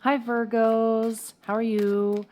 Hi, Virgos. How are you?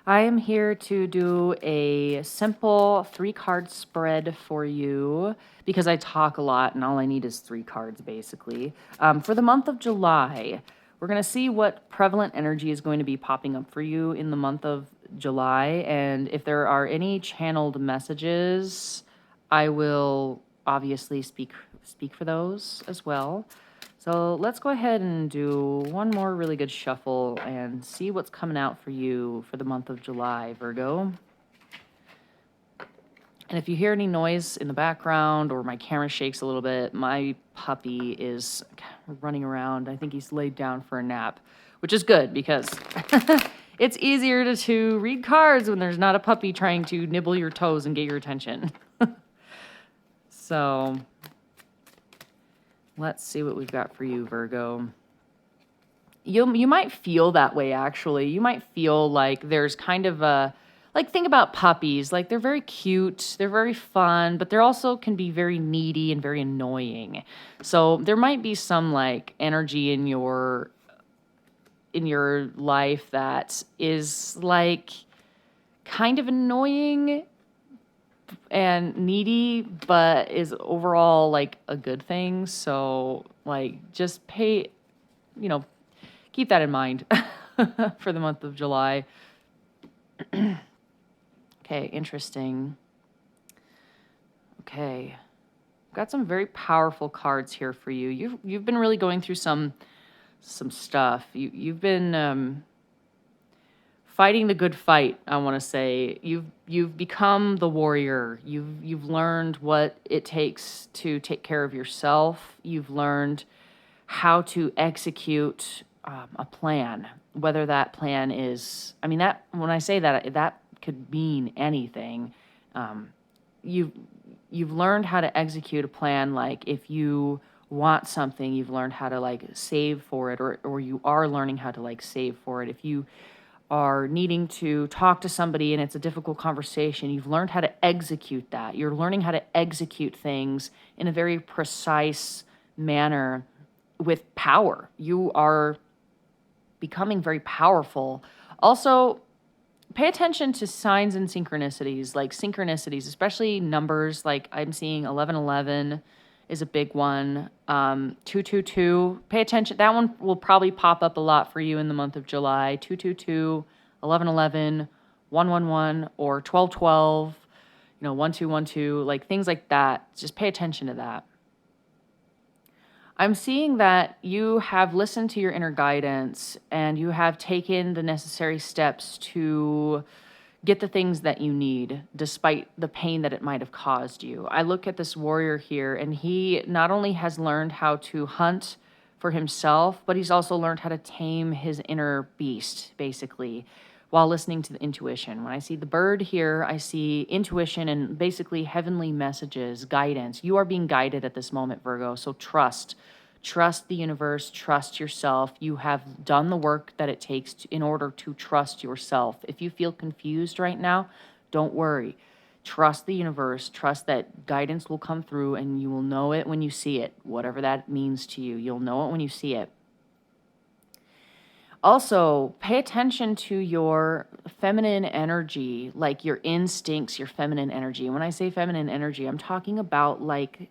I am here to do a simple 3 card spread for you because I talk a lot and all I need is 3 cards basically. For the month of July, we're going to see what prevalent energy is going to be popping up for you in the month of July. And if there are any channeled messages, I will obviously speak for those as well. So let's go ahead and do one more really good shuffle and see what's coming out for you for the month of July, Virgo. And if you hear any noise in the background or my camera shakes a little bit, my puppy is running around. I think he's laid down for a nap, which is good because it's easier to read cards when there's not a puppy trying to nibble your toes and get your attention. So let's see what we've got for you, Virgo. You might feel that way, actually. You might feel like there's kind of a, like, think about puppies. Like, they're very cute, they're very fun, but they also can be very needy and very annoying. So there might be some, like, energy in your life that is, like, kind of annoying and needy, but is overall, like, a good thing. So, like, just keep that in mind for the month of July. Okay, interesting. Okay. Got some very powerful cards here for you. You've been really going through some stuff. You've been fighting the good fight, I want to say. You've become the warrior. You've learned what it takes to take care of yourself. You've learned how to execute a plan, whether that plan is, I mean, that, when I say that, that could mean anything. You've learned how to execute a plan. Like, if you want something, you've learned how to, like, save for it, or you are learning how to, like, save for it. If you are needing to talk to somebody and it's a difficult conversation, you've learned how to execute that. You're learning how to execute things in a very precise manner with power. You are becoming very powerful. Also, pay attention to signs and synchronicities, especially numbers. Like, I'm seeing 1111 is a big one. 222, pay attention. That one will probably pop up a lot for you in the month of July. 222, 1111, 111, or 1212, 1212, like things like that. Just pay attention to that. I'm seeing that you have listened to your inner guidance and you have taken the necessary steps to get the things that you need, despite the pain that it might have caused you. I look at this warrior here, and he not only has learned how to hunt for himself, but he's also learned how to tame his inner beast, basically, while listening to the intuition. When I see the bird here, I see intuition and basically heavenly messages, guidance. You are being guided at this moment, Virgo, so trust. Trust the universe, trust yourself. You have done the work that it takes in order to trust yourself. If you feel confused right now, don't worry. Trust the universe, trust that guidance will come through, and you will know it when you see it, whatever that means to you. You'll know it when you see it. Also, pay attention to your feminine energy, like your instincts, your feminine energy. When I say feminine energy, I'm talking about, like,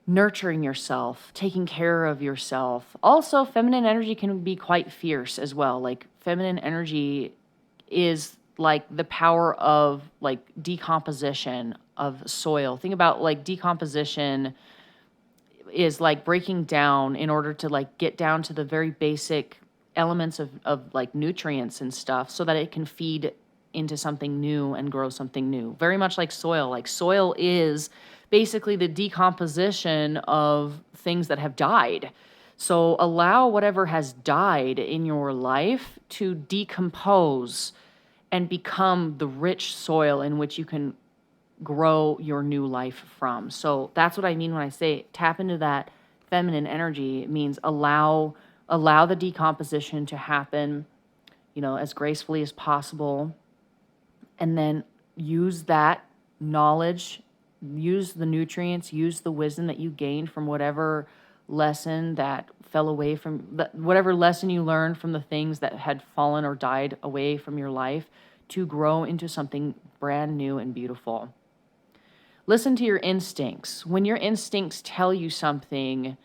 nurturing yourself, taking care of yourself. Also, feminine energy can be quite fierce as well. Like, feminine energy is like the power of, like, decomposition of soil. Think about, like, decomposition is like breaking down in order to, like, get down to the very basic elements of like nutrients and stuff so that it can feed into something new and grow something new. Very much like soil. Like, soil is basically the decomposition of things that have died. So allow whatever has died in your life to decompose and become the rich soil in which you can grow your new life from. So that's what I mean when I say tap into that feminine energy. It means allow the decomposition to happen, as gracefully as possible. And then use that knowledge, use the nutrients, use the wisdom that you gained from whatever lesson that fell away from whatever lesson you learned from the things that had fallen or died away from your life to grow into something brand new and beautiful. Listen to your instincts. When your instincts tell you something,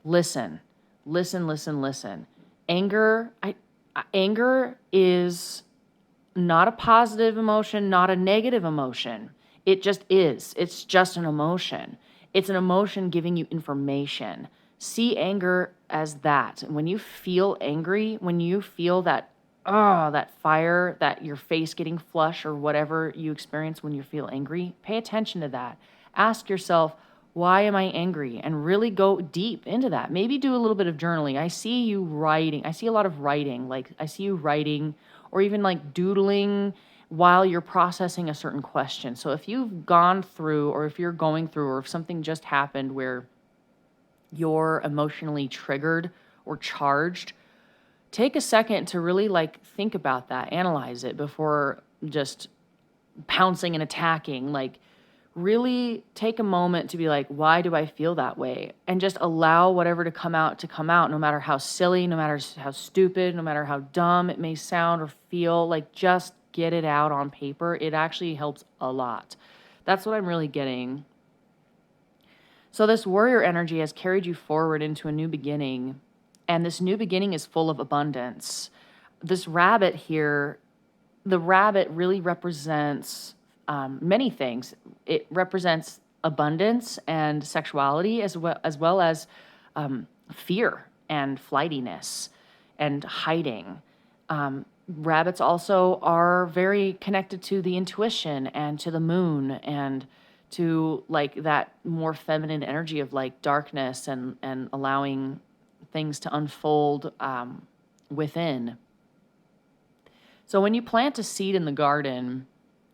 listen. Listen, listen, listen. Anger is not a positive emotion, not a negative emotion. It just is. It's just an emotion. It's an emotion giving you information. See anger as that. When you feel angry, when you feel that, that fire, that your face getting flush or whatever you experience when you feel angry, pay attention to that. Ask yourself, why am I angry? And really go deep into that. Maybe do a little bit of journaling. I see you writing. I see a lot of writing. Like I see you writing or even like doodling while you're processing a certain question. So if you've gone through or if you're going through or if something just happened where you're emotionally triggered or charged, take a second to really like think about that, analyze it before just pouncing and attacking. Like really take a moment to be like, why do I feel that way? And just allow whatever to come out, no matter how silly, no matter how stupid, no matter how dumb it may sound or feel. Like just get it out on paper. It actually helps a lot. That's what I'm really getting. So this warrior energy has carried you forward into a new beginning, and this new beginning is full of abundance. This rabbit here, the rabbit really represents many things. It represents abundance and sexuality as well as fear and flightiness and hiding. Rabbits also are very connected to the intuition and to the moon and to like that more feminine energy of like darkness and allowing things to unfold within. So when you plant a seed in the garden,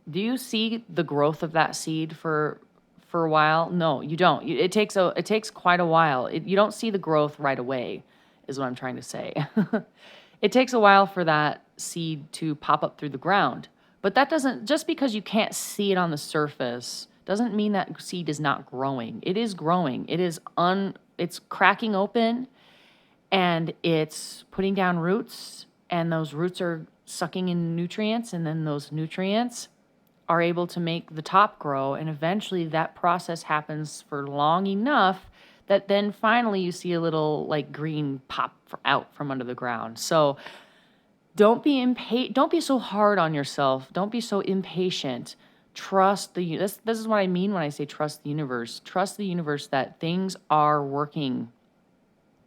do you see the growth of that seed for a while? No, you don't. It takes quite a while. You don't see the growth right away, is what I'm trying to say. It takes a while for that seed to pop up through the ground. But that doesn't, just because you can't see it on the surface, doesn't mean that seed is not growing. It is growing. It's cracking open and it's putting down roots, and those roots are sucking in nutrients, and then those nutrients are able to make the top grow, and eventually that process happens for long enough that then finally you see a little like green pop out from under the ground. So don't be so hard on yourself. Don't be so impatient. Trust this is what I mean when I say trust the universe. Trust the universe that things are working.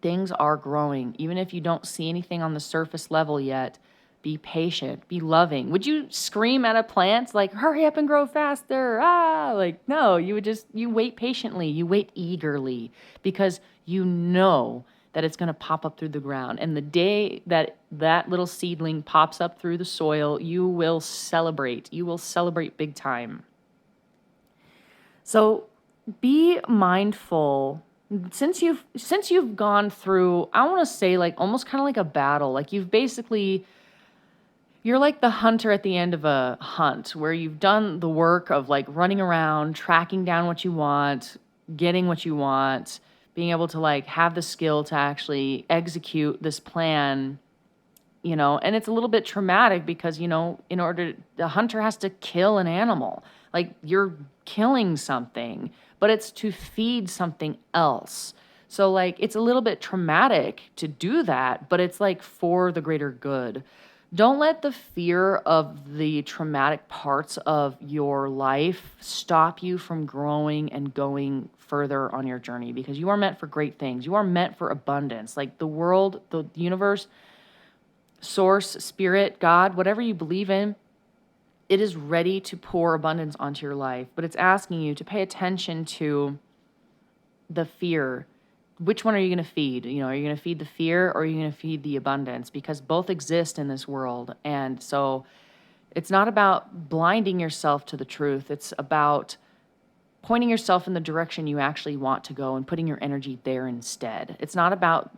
Things are growing. Even if you don't see anything on the surface level yet, be patient, be loving. Would you scream at a plant like, hurry up and grow faster? Like, no, you wait patiently, you wait eagerly because you know that it's going to pop up through the ground. And the day that that little seedling pops up through the soil, you will celebrate. You will celebrate big time. So be mindful. Since you've gone through, I want to say like almost kind of like a battle, like you're like the hunter at the end of a hunt where you've done the work of like running around, tracking down what you want, getting what you want, being able to like have the skill to actually execute this plan, and it's a little bit traumatic because, the hunter has to kill an animal. Like you're killing something, but it's to feed something else. So like it's a little bit traumatic to do that, but it's like for the greater good. Don't let the fear of the traumatic parts of your life stop you from growing and going further on your journey, because you are meant for great things. You are meant for abundance. Like the world, the universe, source, spirit, God, whatever you believe in, it is ready to pour abundance onto your life. But it's asking you to pay attention to the fear. Which one are you going to feed? Are you going to feed the fear or are you going to feed the abundance? Because both exist in this world. And so it's not about blinding yourself to the truth. It's about pointing yourself in the direction you actually want to go and putting your energy there instead. It's not about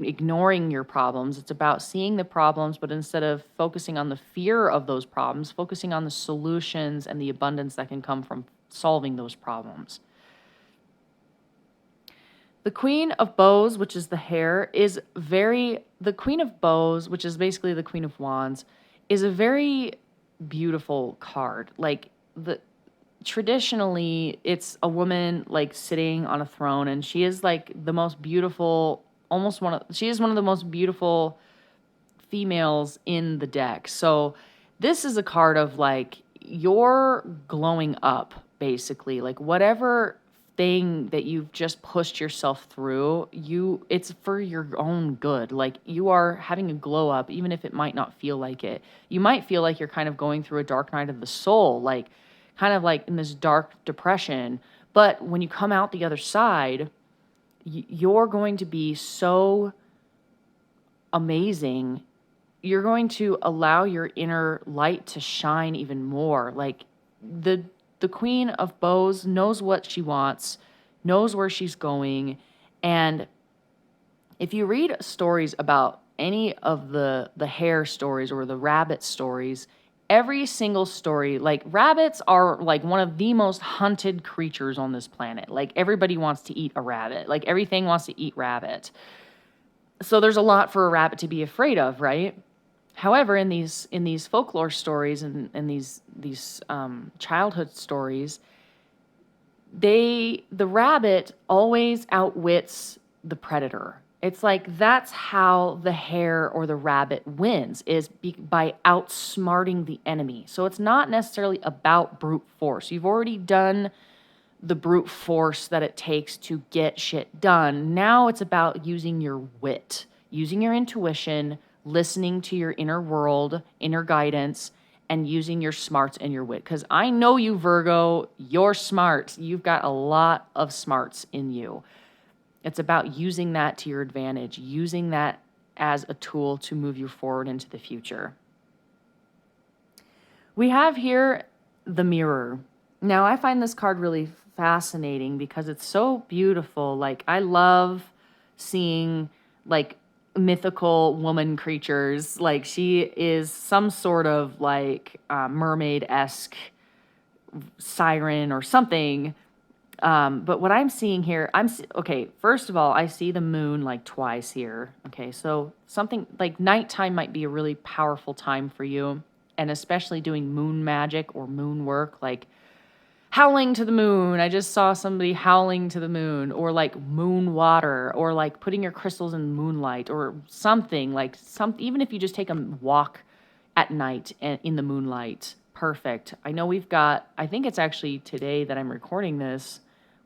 ignoring your problems. It's about seeing the problems, but instead of focusing on the fear of those problems, focusing on the solutions and the abundance that can come from solving those problems. The Queen of Bows, which is the hare, the Queen of Bows, which is basically the Queen of Wands, is a very beautiful card. Like the traditionally it's a woman like sitting on a throne, and she is like the most beautiful, she is one of the most beautiful females in the deck. So this is a card of like you're glowing up, basically. Like whatever thing that you've just pushed yourself through, it's for your own good. Like you are having a glow up, even if it might not feel like it. You might feel like you're kind of going through a dark night of the soul, like kind of like in this dark depression. But when you come out the other side, you're going to be so amazing. You're going to allow your inner light to shine even more. Like the Queen of Bows knows what she wants, knows where she's going, and if you read stories about any of the hare stories or the rabbit stories, every single story, like rabbits are like one of the most hunted creatures on this planet. Like everybody wants to eat a rabbit. Like everything wants to eat rabbit. So there's a lot for a rabbit to be afraid of, right? However, in these folklore stories and these childhood stories, the rabbit always outwits the predator. It's like that's how the hare or the rabbit wins, is by outsmarting the enemy. So it's not necessarily about brute force. You've already done the brute force that it takes to get shit done. Now it's about using your wit, using your intuition, listening to your inner world, inner guidance, and using your smarts and your wit. Because I know you, Virgo, you're smart. You've got a lot of smarts in you. It's about using that to your advantage, using that as a tool to move you forward into the future. We have here the Mirror. Now, I find this card really fascinating because it's so beautiful. Like, I love seeing, like, mythical woman creatures. Like, she is some sort of, like, mermaid-esque siren or something. But what I'm seeing here, okay, first of all, I see the moon like twice here. Okay, so something like nighttime might be a really powerful time for you, and especially doing moon magic or moon work, like howling to the moon. I just saw somebody howling to the moon, or like moon water, or like putting your crystals in moonlight, or something like even if you just take a walk at night and in the moonlight. Perfect. I know I think it's actually today that I'm recording this.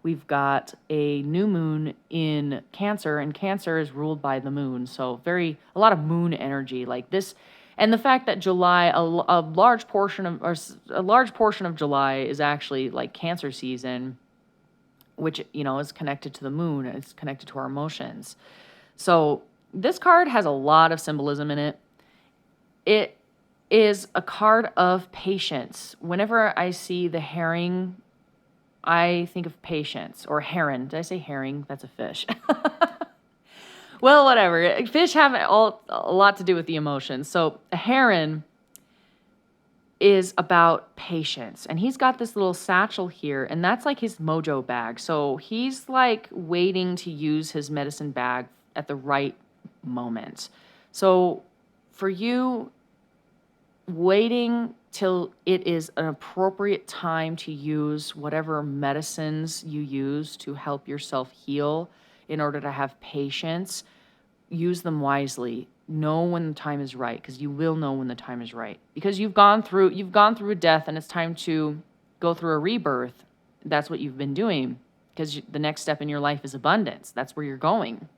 We've got a new moon in Cancer, and Cancer is ruled by the moon. So a lot of moon energy like this. And the fact that July, a large portion of July is actually like Cancer season, which, is connected to the moon. It's connected to our emotions. So this card has a lot of symbolism in it. It is a card of patience. Whenever I see the herring, I think of patience. Or heron. Did I say herring? That's a fish. Well, whatever. Fish have a lot to do with the emotions. So a heron is about patience. And he's got this little satchel here, and that's like his mojo bag. So he's like waiting to use his medicine bag at the right moment. So for you, waiting till it is an appropriate time to use whatever medicines you use to help yourself heal in order to have patience, use them wisely. Know when the time is right, because you will know when the time is right. Because you've gone through a death, and it's time to go through a rebirth. That's what you've been doing, because the next step in your life is abundance. That's where you're going.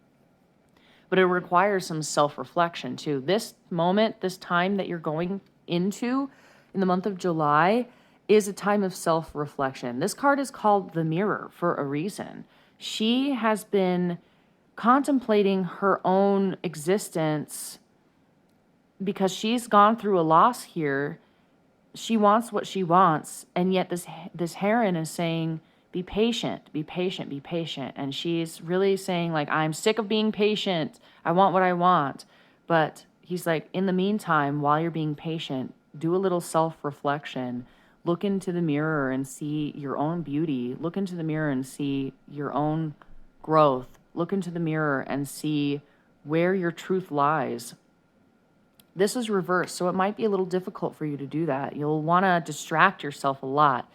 But it requires some self-reflection too. This moment, this time that you're going into in the month of July is a time of self-reflection. This card is called the Mirror for a reason. She has been contemplating her own existence because she's gone through a loss here. She wants what she wants, and yet this heron is saying, be patient, be patient, be patient. And she's really saying, like, I'm sick of being patient. I want what I want. But he's like, in the meantime, while you're being patient, do a little self-reflection. Look into the mirror and see your own beauty. Look into the mirror and see your own growth. look into the mirror and see where your truth lies. This is reversed, so it might be a little difficult for you to do that. You'll want to distract yourself a lot.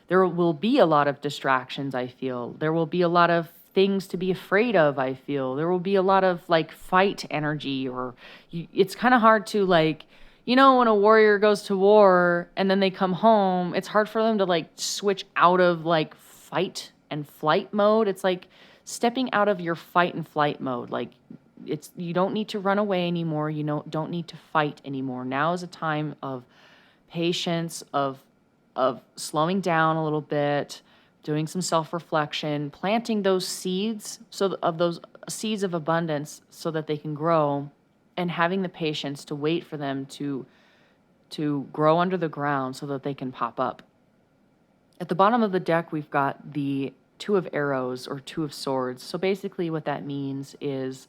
There will be a lot of distractions, I feel. There will be a lot of things to be afraid of, I feel. There will be a lot of like fight energy, or it's kind of hard to like, when a warrior goes to war and then they come home, it's hard for them to like switch out of like fight and flight mode. It's like stepping out of your fight and flight mode. Like, you don't need to run away anymore. You don't need to fight anymore. Now is a time of patience, of slowing down a little bit, doing some self-reflection, planting those seeds, those seeds of abundance so that they can grow, and having the patience to wait for them to grow under the ground so that they can pop up. At the bottom of the deck, we've got the Two of Arrows or Two of Swords. So basically what that means is,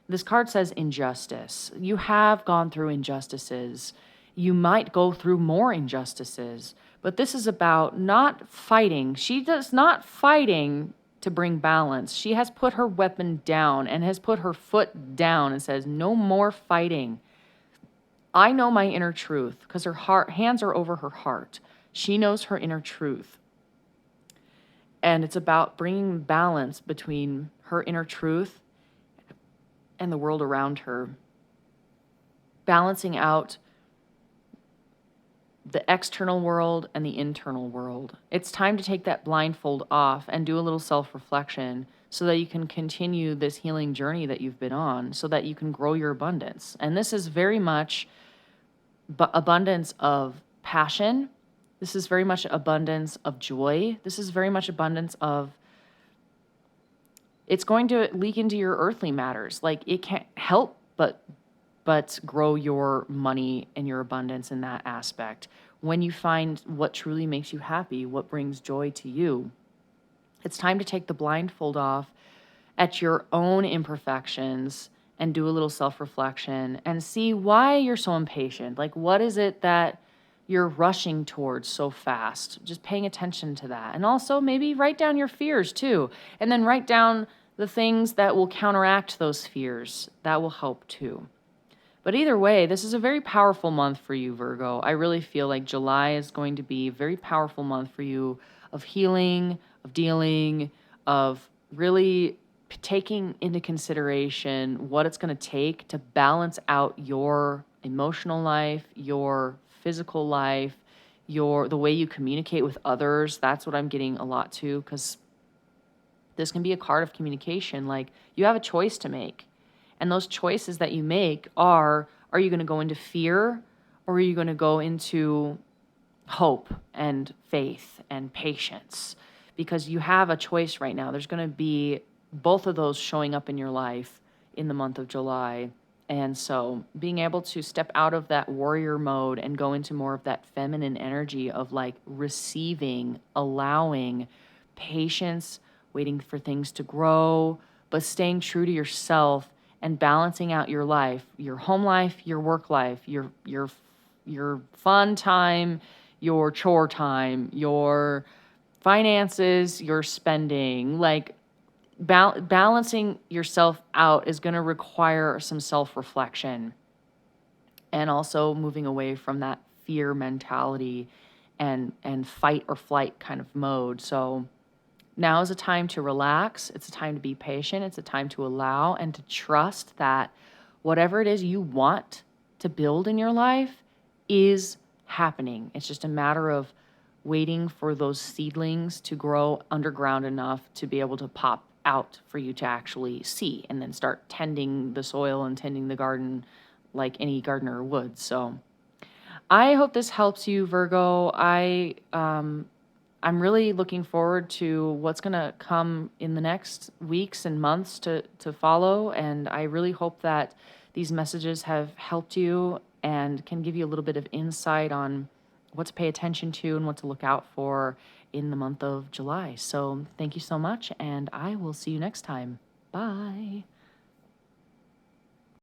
this card says injustice. You have gone through injustices. You might go through more injustices, but this is about not fighting. She does not fighting to bring balance. She has put her weapon down and has put her foot down and says, no more fighting. I know my inner truth, because her hands are over her heart. She knows her inner truth. And it's about bringing balance between her inner truth and the world around her, balancing out the external world and the internal world. It's time to take that blindfold off and do a little self-reflection so that you can continue this healing journey that you've been on, so that you can grow your abundance. And this is very much abundance of passion. This is very much abundance of joy. This is very much abundance of, it's going to leak into your earthly matters. Like, it can't help but grow your money and your abundance in that aspect. When you find what truly makes you happy, what brings joy to you, it's time to take the blindfold off at your own imperfections and do a little self-reflection and see why you're so impatient. Like, what is it that you're rushing towards so fast? Just paying attention to that. And also maybe write down your fears too. And then write down the things that will counteract those fears. That will help too. But either way, this is a very powerful month for you, Virgo. I really feel like July is going to be a very powerful month for you, of healing, of dealing, of really taking into consideration what it's going to take to balance out your emotional life, your physical life, the way you communicate with others. That's what I'm getting a lot too, because this can be a card of communication. Like, you have a choice to make. And those choices that you make are you going to go into fear, or are you going to go into hope and faith and patience? Because you have a choice right now. There's going to be both of those showing up in your life in the month of July. And so being able to step out of that warrior mode and go into more of that feminine energy of like receiving, allowing, patience, waiting for things to grow, but staying true to yourself and balancing out your life, your home life, your work life, your fun time, your chore time, your finances, your spending. Like, balancing yourself out is going to require some self-reflection, and also moving away from that fear mentality and fight or flight kind of mode. So now is a time to relax. It's a time to be patient. It's a time to allow and to trust that whatever it is you want to build in your life is happening. It's just a matter of waiting for those seedlings to grow underground enough to be able to pop out for you to actually see, and then start tending the soil and tending the garden like any gardener would. So I hope this helps you, Virgo. I'm really looking forward to what's going to come in the next weeks and months to follow. And I really hope that these messages have helped you and can give you a little bit of insight on what to pay attention to and what to look out for in the month of July. So thank you so much, and I will see you next time. Bye.